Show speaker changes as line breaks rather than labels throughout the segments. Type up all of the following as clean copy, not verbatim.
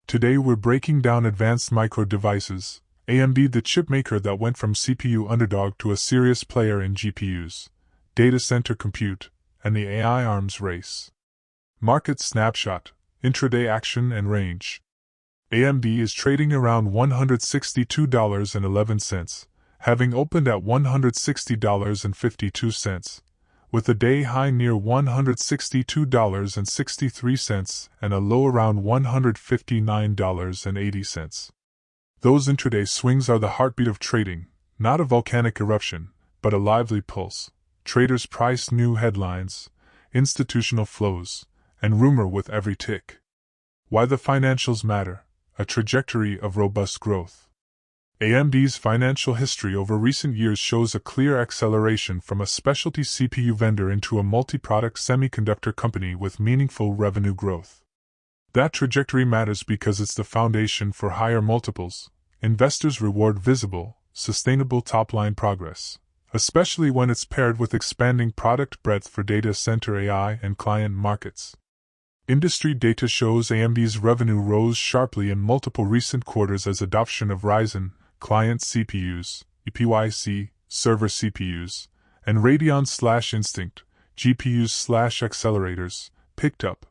Today we're breaking down advanced micro devices, AMD, the chip maker that went from CPU underdog to a serious player in GPUs, data center compute, and the AI arms race. Market snapshot, intraday action and range. AMD is trading around $162.11, having opened at $160.52, with a day high near $162.63 and a low around $159.80. Those intraday swings are the heartbeat of trading, not a volcanic eruption, but a lively pulse. Traders price new headlines, institutional flows, and rumor with every tick. Why the financials matter: a trajectory of robust growth. AMD's financial history over recent years shows a clear acceleration from a specialty CPU vendor into a multi-product semiconductor company with meaningful revenue growth. That trajectory matters because it's the foundation for higher multiples. Investors reward visible, sustainable top-line progress, especially when it's paired with expanding product breadth for data center AI and client markets. Industry data shows AMD's revenue rose sharply in multiple recent quarters as adoption of Ryzen client CPUs, EPYC server CPUs, and Radeon/Instinct GPUs/accelerators picked up.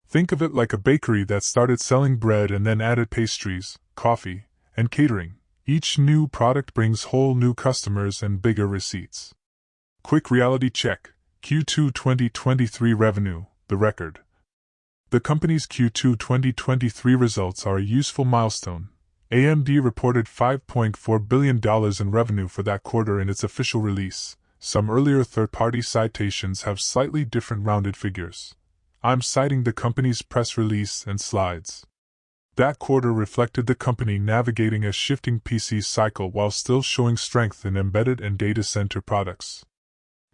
Think of it like a bakery that started selling bread and then added pastries, coffee, and catering. Each new product brings whole new customers and bigger receipts. Quick reality check: Q2 2023 revenue, the record. The company's Q2 2023 results are a useful milestone. AMD reported $5.4 billion in revenue for that quarter in its official release. Some earlier third-party citations have slightly different rounded figures. I'm citing the company's press release and slides. That quarter reflected the company navigating a shifting PC cycle while still showing strength in embedded and data center products.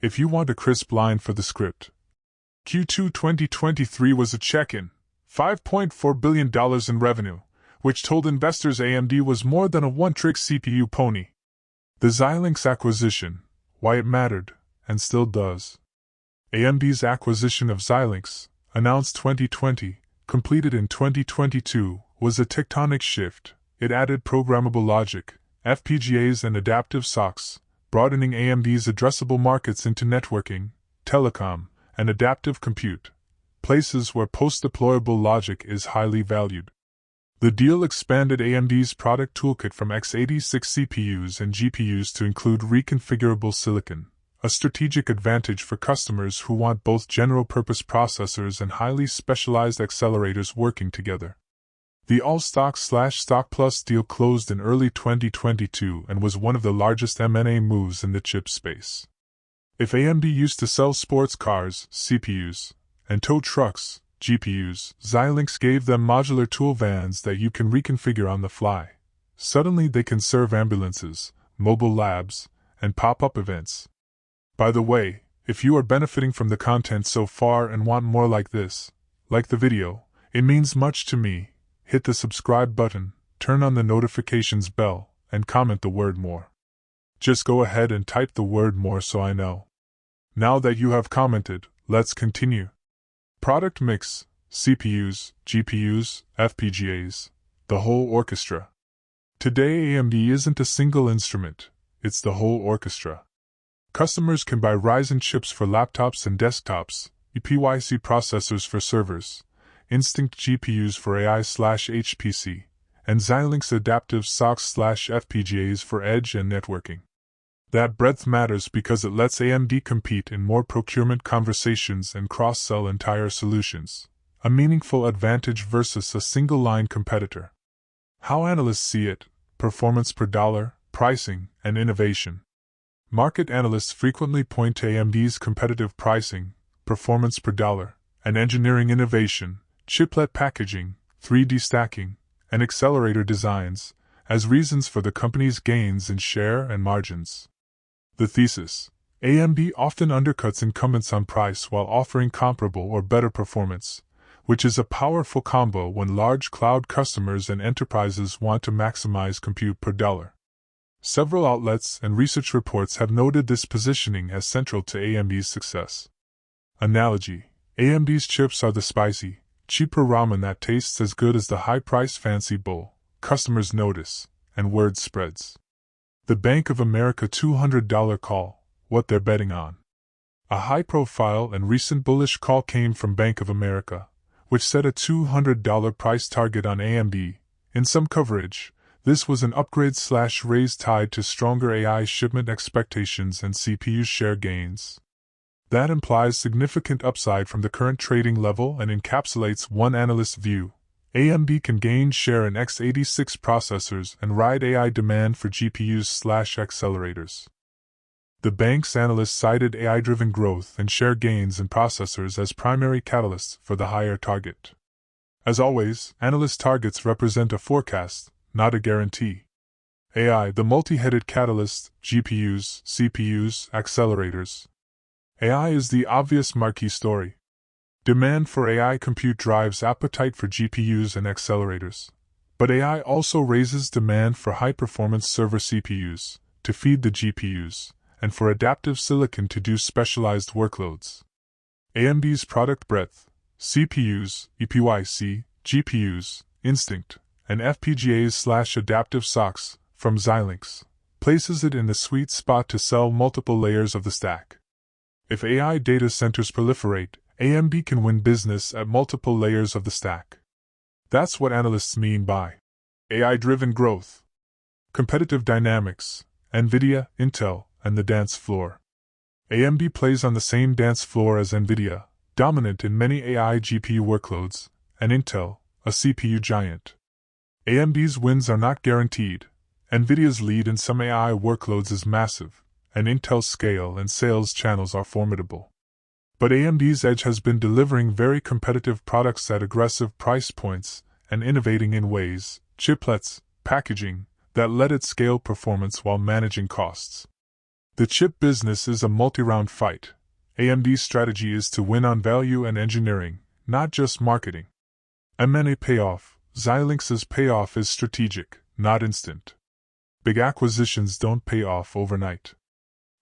If you want a crisp line for the script, Q2 2023 was a check-in, $5.4 billion in revenue, which told investors AMD was more than a one-trick CPU pony. The Xilinx acquisition, why it mattered, and still does. AMD's acquisition of Xilinx, announced 2020, completed in 2022, was a tectonic shift. It added programmable logic, FPGAs and adaptive SoCs, broadening AMD's addressable markets into networking, telecom, and adaptive compute, places where post-deployable logic is highly valued. The deal expanded AMD's product toolkit from x86 CPUs and GPUs to include reconfigurable silicon, a strategic advantage for customers who want both general-purpose processors and highly specialized accelerators working together. The all-stock/stock plus deal closed in early 2022 and was one of the largest M&A moves in the chip space. If AMD used to sell sports cars, CPUs, and tow trucks, GPUs, Xilinx gave them modular tool vans that you can reconfigure on the fly. Suddenly they can serve ambulances, mobile labs, and pop-up events. By the way, if you are benefiting from the content so far and want more like this, like the video, it means much to me. Hit the subscribe button, turn on the notifications bell, and comment the word more. Just go ahead and type the word more so I know. Now that you have commented, let's continue. Product mix: CPUs, GPUs, FPGAs, the whole orchestra. Today AMD isn't a single instrument, it's the whole orchestra. Customers can buy Ryzen chips for laptops and desktops, EPYC processors for servers, Instinct GPUs for AI/HPC, and Xilinx adaptive SoCs/FPGAs for edge and networking. That breadth matters because it lets AMD compete in more procurement conversations and cross-sell entire solutions, a meaningful advantage versus a single-line competitor. How analysts see it: performance per dollar, pricing, and innovation. Market analysts frequently point to AMD's competitive pricing, performance per dollar, and engineering innovation, chiplet packaging, 3D stacking, and accelerator designs, as reasons for the company's gains in share and margins. The thesis: AMD often undercuts incumbents on price while offering comparable or better performance, which is a powerful combo when large cloud customers and enterprises want to maximize compute per dollar. Several outlets and research reports have noted this positioning as central to AMD's success. Analogy: AMD's chips are the spicy, cheaper ramen that tastes as good as the high-priced fancy bowl, customers notice, and word spreads. The Bank of America $200 call, what they're betting on. A high-profile and recent bullish call came from Bank of America, which set a $200 price target on AMD. In some coverage, this was an upgrade/raise tied to stronger AI shipment expectations and CPU share gains. That implies significant upside from the current trading level and encapsulates one analyst's view. AMD can gain share in x86 processors and ride AI demand for GPUs/accelerators. The bank's analysts cited AI-driven growth and share gains in processors as primary catalysts for the higher target. As always, analyst targets represent a forecast, not a guarantee. AI, the multi-headed catalyst, GPUs, CPUs, accelerators. AI is the obvious marquee story. Demand for AI compute drives appetite for GPUs and accelerators. But AI also raises demand for high-performance server CPUs, to feed the GPUs, and for adaptive silicon to do specialized workloads. AMD's product breadth, CPUs, EPYC, GPUs, Instinct, and FPGAs/adaptive SoCs, from Xilinx, places it in the sweet spot to sell multiple layers of the stack. If AI data centers proliferate, AMD can win business at multiple layers of the stack. That's what analysts mean by AI-driven growth. Competitive dynamics, NVIDIA, Intel, and the dance floor. AMD plays on the same dance floor as NVIDIA, dominant in many AI GPU workloads, and Intel, a CPU giant. AMD's wins are not guaranteed. NVIDIA's lead in some AI workloads is massive, and Intel's scale and sales channels are formidable. But AMD's edge has been delivering very competitive products at aggressive price points and innovating in ways, chiplets, packaging, that let it scale performance while managing costs. The chip business is a multi-round fight. AMD's strategy is to win on value and engineering, not just marketing. M&A payoff. Xilinx's payoff is strategic, not instant. Big acquisitions don't pay off overnight.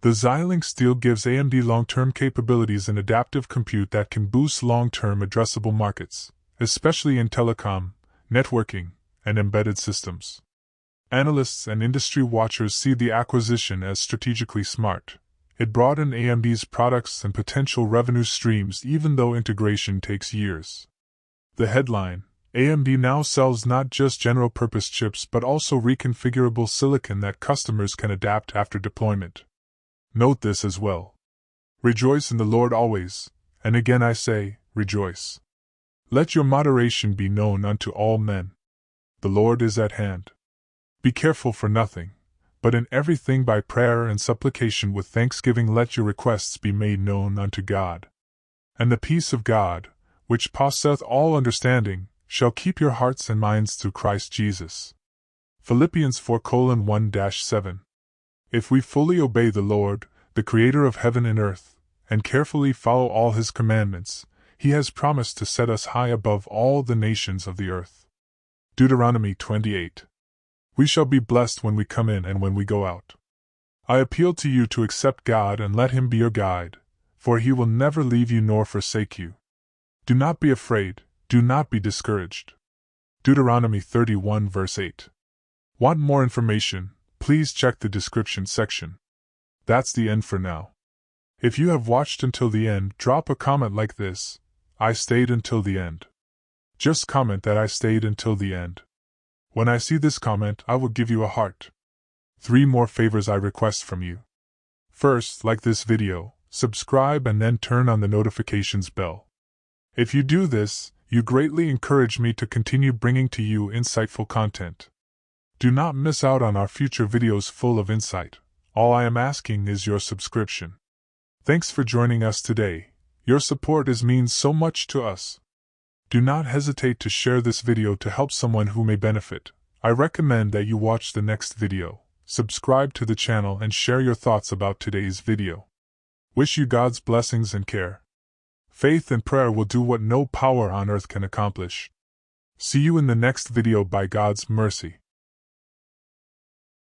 The Xilinx deal gives AMD long-term capabilities in adaptive compute that can boost long-term addressable markets, especially in telecom, networking, and embedded systems. Analysts and industry watchers see the acquisition as strategically smart. It broadened AMD's products and potential revenue streams even though integration takes years. The headline: AMD now sells not just general-purpose chips but also reconfigurable silicon that customers can adapt after deployment. Note this as well. Rejoice in the Lord always, and again I say, rejoice. Let your moderation be known unto all men. The Lord is at hand. Be careful for nothing, but in everything by prayer and supplication with thanksgiving let your requests be made known unto God. And the peace of God, which passeth all understanding, shall keep your hearts and minds through Christ Jesus. Philippians 4:1-7. If we fully obey the Lord, the Creator of heaven and earth, and carefully follow all His commandments, He has promised to set us high above all the nations of the earth. Deuteronomy 28. We shall be blessed when we come in and when we go out. I appeal to you to accept God and let Him be your guide, for He will never leave you nor forsake you. Do not be afraid, do not be discouraged. Deuteronomy 31:8. Want more information? Please check the description section. That's the end for now. If you have watched until the end, drop a comment like this: I stayed until the end. Just comment that I stayed until the end. When I see this comment, I will give you a heart. 3 more favors I request from you. First, like this video, subscribe and then turn on the notifications bell. If you do this, you greatly encourage me to continue bringing to you insightful content. Do not miss out on our future videos full of insight. All I am asking is your subscription. Thanks for joining us today. Your support means so much to us. Do not hesitate to share this video to help someone who may benefit. I recommend that you watch the next video, subscribe to the channel and share your thoughts about today's video. Wish you God's blessings and care. Faith and prayer will do what no power on earth can accomplish. See you in the next video by God's mercy.